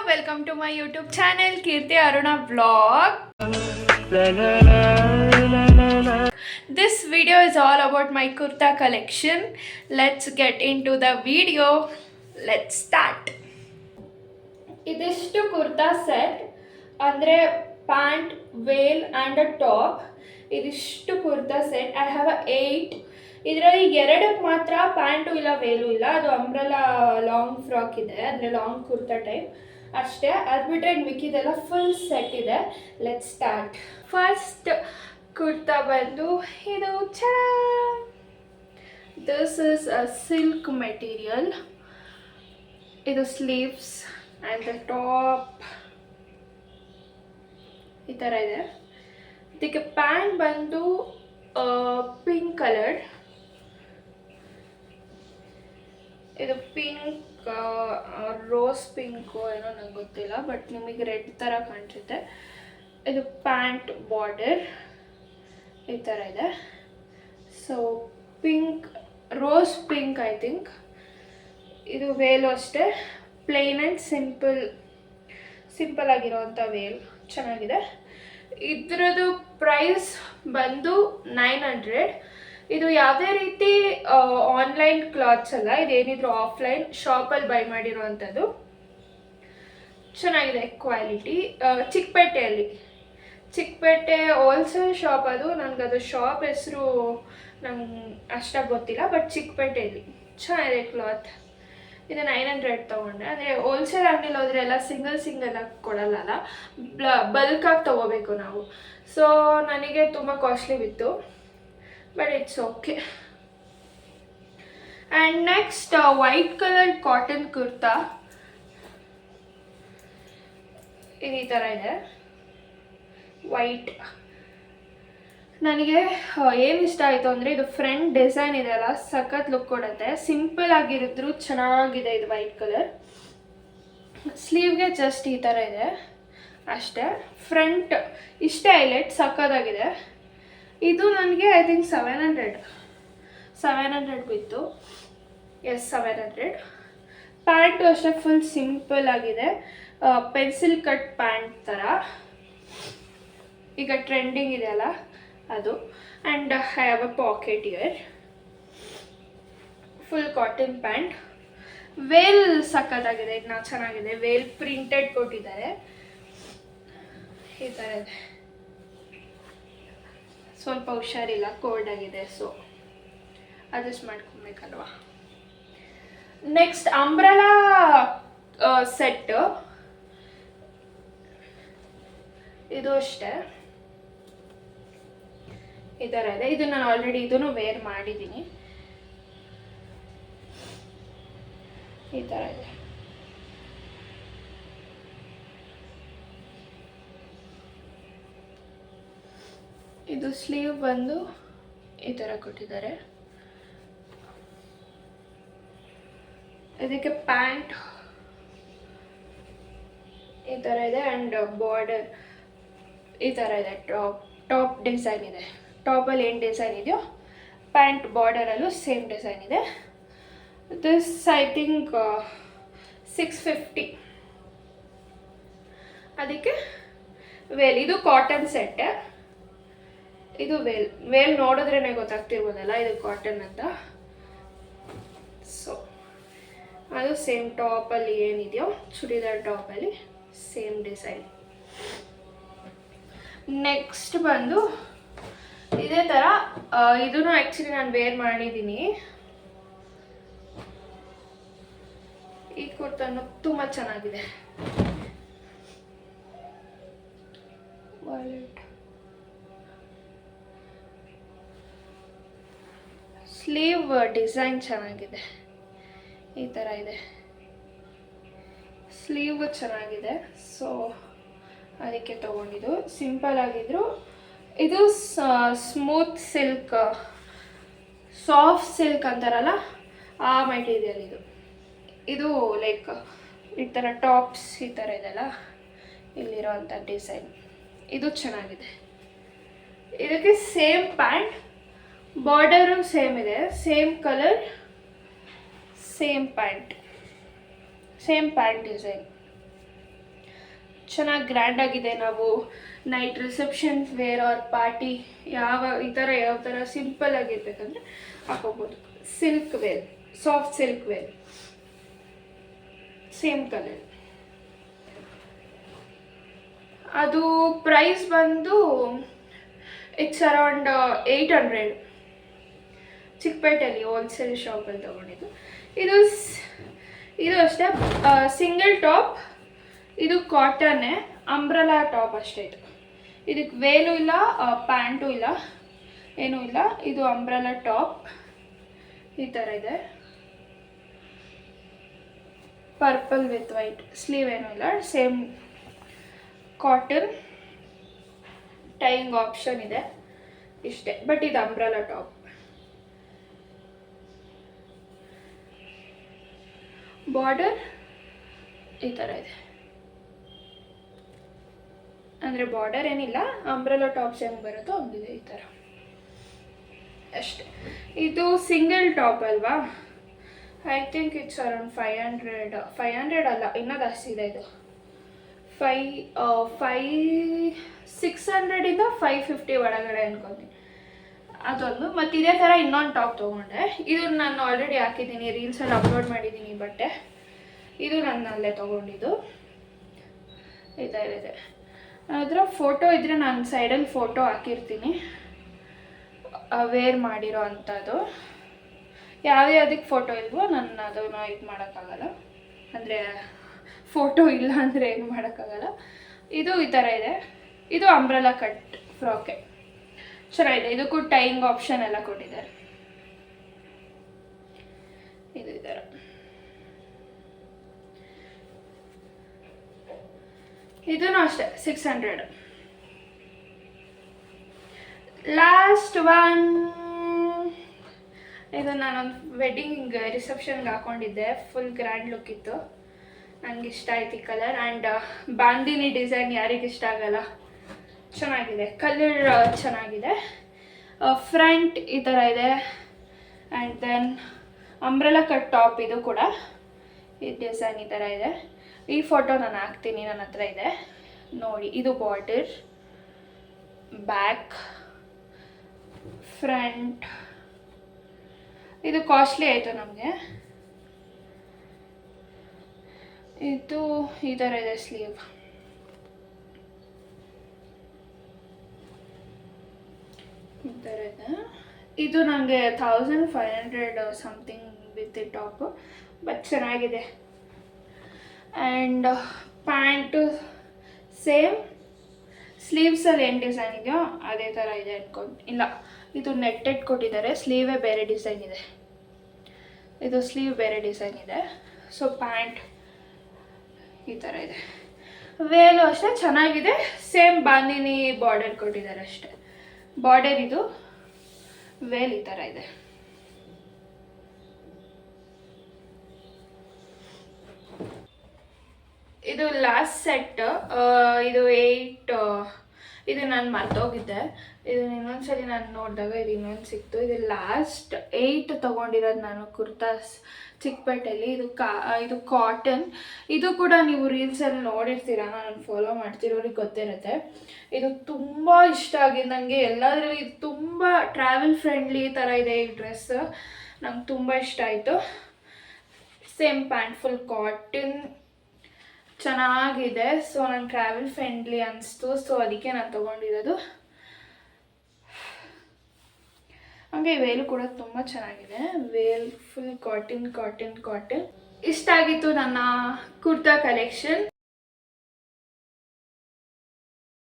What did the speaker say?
welcome to my YouTube channel Kirti Aruna Vlog. This video is all about my kurta collection. Let's get into the video. Let's start. Idishtu kurta set andre pant, veil and a top. Idishtu kurta set. I have a 8. ಇದರಲ್ಲಿ ಎರಡಕ್ಕೆ ಮಾತ್ರ pant ಇಲ್ಲ ವೇಲು ಇಲ್ಲ, ಅದು umbrella long frock ಇದೆ, ಅಂದರೆ long kurta type ಅಷ್ಟೇ. ಅದು ಬಿಟ್ಟರೆ ಮಿಕ್ಕಿದೆಲ್ಲ ಫುಲ್ ಸೆಟ್ ಇದೆ. Let start. ಫಸ್ಟ್ ಕುರ್ತಾ ಬಂದು ಇದು this is a silk material. ಇದು ಸ್ಲೀವ್ಸ್ ಆ್ಯಂಡ್ ದ ಟಾಪ್ ಈ ಥರ ಇದೆ. ಇದಕ್ಕೆ ಪ್ಯಾಂಟ್ ಬಂದು ಪಿಂಕ್ ಕಲರ್. ಇದು ಪಿಂಕ್ ರೋಸ್ ಪಿಂಕು ಏನೋ ನಂಗೆ ಗೊತ್ತಿಲ್ಲ, ಬಟ್ ನಿಮಗೆ ರೆಡ್ ಥರ ಕಾಣಿಸುತ್ತೆ. ಇದು ಪ್ಯಾಂಟ್ ಬಾರ್ಡರ್ ಈ ಥರ ಇದೆ. So pink, rose pink I think. ಇದು ವೇಲು ಅಷ್ಟೇ, ಪ್ಲೇನ್ ಆ್ಯಂಡ್ ಸಿಂಪಲ್ ಆಗಿರೋವಂಥ ವೇಲ್, ಚೆನ್ನಾಗಿದೆ. ಇದರದ್ದು ಪ್ರೈಸ್ ಬಂದು 900. ಇದು ಯಾವುದೇ ರೀತಿ ಆನ್ಲೈನ್ ಕ್ಲಾತ್ಸ್ ಅಲ್ಲ, ಇದೇನಿದ್ರು ಆಫ್ಲೈನ್ ಶಾಪಲ್ಲಿ ಬೈ ಮಾಡಿರೋವಂಥದ್ದು. ಚೆನ್ನಾಗಿದೆ ಕ್ವಾಲಿಟಿ. ಚಿಕ್ಕಪೇಟೆ ಹೋಲ್ಸೇಲ್ ಶಾಪ್ ಅದು. ನನಗದು ಶಾಪ್ ಹೆಸರು ನಂಗೆ ಅಷ್ಟಾಗಿ ಗೊತ್ತಿಲ್ಲ, ಬಟ್ ಚಿಕ್ಕಪೇಟೆಯಲ್ಲಿ ಚೆನ್ನಾಗಿದೆ ಕ್ಲಾತ್. ಇದು 900 ತೊಗೊಂಡೆ. ಅಂದರೆ ಹೋಲ್ಸೇಲ್ ಅಂಗಡಿಲಿ ಹೋದರೆ ಎಲ್ಲ ಸಿಂಗಲ್ ಆಗಿ ಕೊಡಲ್ಲ, ಬಲ್ಕಾಗಿ ತೊಗೋಬೇಕು ನಾವು. ಸೊ ನನಗೆ ತುಂಬ ಕಾಸ್ಟ್ಲಿ ಬಿತ್ತು, but it's okay. And next white colour cotton kurta ಈ ಥರ ಇದೆ, ವೈಟ್. ನನಗೆ ಏನು ಇಷ್ಟ ಆಯಿತು ಅಂದರೆ ಇದು ಫ್ರಂಟ್ ಡಿಸೈನ್ ಇದೆ ಅಲ್ಲ, ಸಖತ್ ಲುಕ್ ಕೊಡುತ್ತೆ. ಸಿಂಪಲ್ ಆಗಿರಿದ್ರು ಚೆನ್ನಾಗಿದೆ. ಇದು ವೈಟ್ ಕಲರ್. ಸ್ಲೀವ್ಗೆ ಜಸ್ಟ್ ಈ ಥರ ಇದೆ ಅಷ್ಟೇ. ಫ್ರಂಟ್ ಇಷ್ಟೇ ಹೈಲೈಟ್, ಸಖತ್ತಾಗಿದೆ. ಇದು ನನಗೆ ಐ ಥಿಂಕ್ 700 ಬಿತ್ತು. ಎಸ್ 700. ಪ್ಯಾಂಟು ಅಷ್ಟೇ ಫುಲ್ ಸಿಂಪಲ್ ಆಗಿದೆ, ಪೆನ್ಸಿಲ್ ಕಟ್ ಪ್ಯಾಂಟ್ ಥರ ಈಗ ಟ್ರೆಂಡಿಂಗ್ ಇದೆಯಲ್ಲ ಅದು. And I have a pocket ear. Full cotton pant. Veil ಸಖತ್ತಾಗಿದೆ, ಇದನ್ನ ಚೆನ್ನಾಗಿದೆ. ವೇಲ್ ಪ್ರಿಂಟೆಡ್ ಕೊಟ್ಟಿದ್ದಾರೆ ಈ ಥರ ಇದೆ. ಸ್ವಲ್ಪ ಹುಷಾರಿಲ್ಲ, ಕೋಲ್ಡ್ ಆಗಿದೆ, ಸೊ ಅಡ್ಜಸ್ಟ್ ಮಾಡ್ಕೊಬೇಕಲ್ವಾ. Next umbrella set. ಇದು ಅಷ್ಟೇ ಈ ಥರ ಇದೆ. ಇದು ನಾನು ಆಲ್ರೆಡಿ ಇದನ್ನು ವೇರ್ ಮಾಡಿದ್ದೀನಿ. ಈ ಥರ ಇದೆ. ಇದು ಸ್ಲೀವ್ ಬಂದು ಈ ಥರ ಕೊಟ್ಟಿದ್ದಾರೆ. ಇದಕ್ಕೆ ಪ್ಯಾಂಟ್ ಈ ಥರ ಇದೆ ಆ್ಯಂಡ್ ಬಾರ್ಡರ್ ಈ ಥರ ಇದೆ. ಟಾಪ್ ಡಿಸೈನ್ ಇದೆ. ಟಾಪಲ್ಲಿ ಏನು ಡಿಸೈನ್ ಇದೆಯೋ ಪ್ಯಾಂಟ್ ಬಾರ್ಡರಲ್ಲೂ ಸೇಮ್ ಡಿಸೈನ್ ಇದೆ. This I think 650. ಅದಕ್ಕೆ ವೇಲ್. ಇದು ಕಾಟನ್ ಸೆಟ್. ಇದು ವೇಲ್ ನೋಡಿದ್ರೇ ಗೊತ್ತಾಗ್ತಿರ್ಬೋದಲ್ಲ ಇದು ಕಾಟನ್ ಅಂತ. ಸೊ ಅದು ಸೇಮ್ ಟಾಪಲ್ಲಿ ಏನಿದೆಯೋ ಚೂಡಿದಾರ್ ಟಾಪಲ್ಲಿ ಸೇಮ್ ಡಿಸೈನ್. ನೆಕ್ಸ್ಟ್ ಬಂದು ಇದೇ ಥರ. ಇದನ್ನು ಆ್ಯಕ್ಚುಲಿ ನಾನು ವೇರ್ ಮಾಡಿದ್ದೀನಿ. ಈ ಕುರ್ತಾನು ತುಂಬ ಚೆನ್ನಾಗಿದೆ. ಸ್ಲೀವ್ ಡಿಸೈನ್ ಚೆನ್ನಾಗಿದೆ, ಈ ಥರ ಇದೆ. ಸ್ಲೀವ್ ಚೆನ್ನಾಗಿದೆ, ಸೊ ಅದಕ್ಕೆ ತೊಗೊಂಡಿದ್ದು. ಸಿಂಪಲ್ ಆಗಿದ್ರು. ಇದು ಸ್ಮೂತ್ ಸಿಲ್ಕ್, ಸಾಫ್ಟ್ ಸಿಲ್ಕ್ ಅಂತಾರಲ್ಲ ಆ ಮೆಟೀರಿಯಲ್ ಇದು. ಇದು ಲೈಕ್ ಈ ಥರ ಟಾಪ್ಸ್ ಈ ಥರ ಇದೆಲ್ಲ ಇಲ್ಲಿರೋ ಅಂಥ ಡಿಸೈನ್. ಇದು ಚೆನ್ನಾಗಿದೆ. ಇದಕ್ಕೆ ಸೇಮ್ ಪ್ಯಾಂಟ್, ಬಾರ್ಡರು ಸೇಮ್ ಇದೆ, same colour, same pant design. ಚೆನ್ನಾಗಿ ಗ್ರ್ಯಾಂಡಾಗಿದೆ. ನಾವು night reception wear or party ಈ ಥರ ಯಾವ ಥರ ಸಿಂಪಲ್ ಆಗಿರ್ಬೇಕಂದ್ರೆ ಹಾಕೋಬೋದು. Silk wear, soft silk wear, same colour. ಅದು ಪ್ರೈಸ್ ಬಂದು ಇಟ್ಸ್ ಅರೌಂಡ್ 800. ಚಿಕ್ಕಪೇಟೆಯಲ್ಲಿ ಹೋಲ್ಸೇಲ್ ಶಾಪಲ್ಲಿ ತೊಗೊಂಡಿದ್ದು. ಇದು ಅಷ್ಟೇ ಸಿಂಗಲ್ ಟಾಪ್. ಇದು ಕಾಟನ್ನೇ, ಅಂಬ್ರೆಲಾ ಟಾಪ್ ಅಷ್ಟೇ. ಇದಕ್ಕೆ ವೇಲು ಇಲ್ಲ, ಪ್ಯಾಂಟು ಇಲ್ಲ, ಏನೂ ಇಲ್ಲ. ಇದು ಅಂಬ್ರೆಲಾ ಟಾಪ್ ಈ ಥರ ಇದೆ. ಪರ್ಪಲ್ ವಿತ್ ವೈಟ್, ಸ್ಲೀವ್ ಏನೂ ಇಲ್ಲ, ಸೇಮ್ ಕಾಟನ್. ಟೈಯಿಂಗ್ ಆಪ್ಷನ್ ಇದೆ ಇಷ್ಟೇ. ಬಟ್ ಇದು ಅಂಬ್ರೆಲಾ ಟಾಪ್. ಬಾರ್ಡರ್ ಈ ಥರ ಇದೆ. ಅಂದರೆ ಬಾರ್ಡರ್ ಏನಿಲ್ಲ, ಅಂಬ್ರೆಲಾ ಟಾಪ್ಸ್ ಹೆಂಗೆ ಬರುತ್ತೋ ಹಂಗಿದೆ ಈ ಥರ ಅಷ್ಟೇ. ಇದು ಸಿಂಗಲ್ ಟಾಪ್ ಅಲ್ವಾ, ಐ ಥಿಂಕ್ ಇಟ್ಸ್ ಅರೌಂಡ್ 500 ಅಲ್ಲ, ಇನ್ನೂ ಜಾಸ್ತಿ ಇದೆ. ಇದು 600ಇಂದ 550 ಒಳಗಡೆ ಅನ್ಕೋತೀನಿ. ಅದೊಂದು. ಮತ್ತು ಇದೇ ಥರ ಇನ್ನೊಂದು ಟಾಪ್ ತೊಗೊಂಡೆ. ಇದು ನಾನು ಆಲ್ರೆಡಿ ಹಾಕಿದ್ದೀನಿ, ರೀಲ್ಸಲ್ಲಿ ಅಪ್ಲೋಡ್ ಮಾಡಿದ್ದೀನಿ ಬಟ್ಟೆ. ಇದು ನಾನು ಅಲ್ಲೇ ತೊಗೊಂಡಿದ್ದು. ಈ ಥರ ಇದೆ. ಅದರ ಫೋಟೋ ಇದ್ದರೆ ನಾನು ಸೈಡಲ್ಲಿ ಫೋಟೋ ಹಾಕಿರ್ತೀನಿ, ವೇರ್ ಮಾಡಿರೋ ಅಂಥದ್ದು. ಯಾವುದಕ್ಕೆ ಫೋಟೋ ಇಲ್ವೋ ನಾನು ಅದನ್ನು ಇದು ಮಾಡೋಕ್ಕಾಗಲ್ಲ, ಅಂದರೆ ಫೋಟೋ ಇಲ್ಲ ಅಂದರೆ ಏನು ಮಾಡೋಕ್ಕಾಗಲ್ಲ. ಇದು ಈ ಥರ ಇದೆ. ಇದು ಅಂಬ್ರೆಲಾ ಕಟ್ ಫ್ರಾಕೆ, ಚೆನ್ನಾಗಿದೆ. ಇದಕ್ಕೂ ಟೈಯಿಂಗ್ ಆಪ್ಷನ್ ಎಲ್ಲ ಕೊಟ್ಟಿದ್ದಾರೆ. ಇದು ಈ ಥರ. ಇದೂ ಅಷ್ಟೇ 600. ಲಾಸ್ಟ್ ಒನ್, ಇದು ನಾನೊಂದು ವೆಡ್ಡಿಂಗ್ ರಿಸೆಪ್ಷನ್ಗೆ ಹಾಕ್ಕೊಂಡಿದ್ದೆ. ಫುಲ್ ಗ್ರ್ಯಾಂಡ್ ಲುಕ್ ಇತ್ತು, ನನಗೆ ಇಷ್ಟ ಆಯ್ತು ಈ ಕಲರ್. ಆ್ಯಂಡ್ ಬಾಂದಿನಿ ಡಿಸೈನ್ ಯಾರಿಗೆ ಇಷ್ಟ ಆಗಲ್ಲ, ಚೆನ್ನಾಗಿದೆ. ಕಲರ್ ಚೆನ್ನಾಗಿದೆ. ಫ್ರಂಟ್ ಈ ಥರ ಇದೆ. And then umbrella cut top. ಇದು ಕೂಡ ಈ ಡಿಸೈನ್ ಈ ಥರ ಇದೆ. ಈ ಫೋಟೋ ನಾನು ಹಾಕ್ತೀನಿ, ನನ್ನ ಹತ್ರ ಇದೆ ನೋಡಿ. ಇದು ಬಾರ್ಡರ್, ಬ್ಯಾಕ್, ಫ್ರಂಟ್. ಇದು ಕಾಸ್ಟ್ಲಿ ಆಯಿತು ನಮಗೆ. ಇದು ಈ ಥರ ಇದೆ ಸ್ಲೀವ್. ಈ ಥರ ಇದೆ. ಇದು ನನಗೆ 1500 ಸಮಥಿಂಗ್ ವಿತ್ ಟಾಪು, ಬಟ್ ಚೆನ್ನಾಗಿದೆ. ಆ್ಯಂಡ್ ಪ್ಯಾಂಟು ಸೇಮ್, ಸ್ಲೀವ್ಸಲ್ಲಿ ಏನು ಡಿಸೈನ್ ಇದೆಯೋ ಅದೇ ಥರ ಇದೆ ಅನ್ಕೊಂಡು. ಇಲ್ಲ, ಇದು ನೆಟ್ಟೆಡ್ ಕೊಟ್ಟಿದ್ದಾರೆ, ಸ್ಲೀವೇ ಬೇರೆ ಡಿಸೈನ್ ಇದೆ. ಇದು ಸ್ಲೀವ್ ಬೇರೆ ಡಿಸೈನ್ ಇದೆ. ಸೊ ಪ್ಯಾಂಟ್ ಈ ಥರ ಇದೆ. ವೇಲು ಅಷ್ಟೇ ಚೆನ್ನಾಗಿದೆ. ಸೇಮ್ ಬಾಂದಿನಿ ಬಾರ್ಡರ್ ಕೊಟ್ಟಿದ್ದಾರೆ ಅಷ್ಟೇ. ಬಾರ್ಡರ್ ಇದು, ವೇಲ್ ಈ ಥರ ಇದೆ. ಇದು ಲಾಸ್ಟ್ ಸೆಟ್. ಇದು 8. ಇದು ನಾನು ಮರ್ತೋಗಿದ್ದೆ. ಇದು ಇನ್ನೊಂದ್ಸಲಿ ನಾನು ನೋಡಿದಾಗ ಇದು ಇನ್ನೊಂದು ಸಿಕ್ತು. ಇದು ಲಾಸ್ಟ್ 8 ತೊಗೊಂಡಿರೋದು ನಾನು ಕುರ್ತಾಸ್ ಚಿಕ್ಕಪೇಟೆಯಲ್ಲಿ. ಇದು ಕಾಟನ್. ಇದು ಕೂಡ ನೀವು ರೀಲ್ಸಲ್ಲಿ ನೋಡಿರ್ತೀರ, ನಾನು ಫಾಲೋ ಮಾಡ್ತಿರೋರಿಗೆ ಗೊತ್ತಿರುತ್ತೆ. ಇದು ತುಂಬ ಇಷ್ಟ ಆಗಿದೆ ನನಗೆ. ಎಲ್ಲದರಲ್ಲಿ ಇದು ತುಂಬ ಟ್ರಾವೆಲ್ ಫ್ರೆಂಡ್ಲಿ ಥರ ಇದೆ ಈ ಡ್ರೆಸ್. ನಂಗೆ ತುಂಬ ಇಷ್ಟ ಆಯಿತು. ಸೇಮ್ ಪ್ಯಾಂಟ್, ಫುಲ್ ಕಾಟನ್, ಚೆನ್ನಾಗಿದೆ. ಸೊ ನಂಗೆ ಟ್ರಾವೆಲ್ ಫ್ರೆಂಡ್ಲಿ ಅನಿಸ್ತು. ಸೊ ಅದಕ್ಕೆ ನಾನು ತೊಗೊಂಡಿರೋದು. ಹಾಗೆ ವೇಲು ಕೂಡ ತುಂಬ ಚೆನ್ನಾಗಿದೆ. Veil full cotton. ಇಷ್ಟ ಆಗಿತ್ತು ನನ್ನ ಕುರ್ತಾ ಕಲೆಕ್ಷನ್.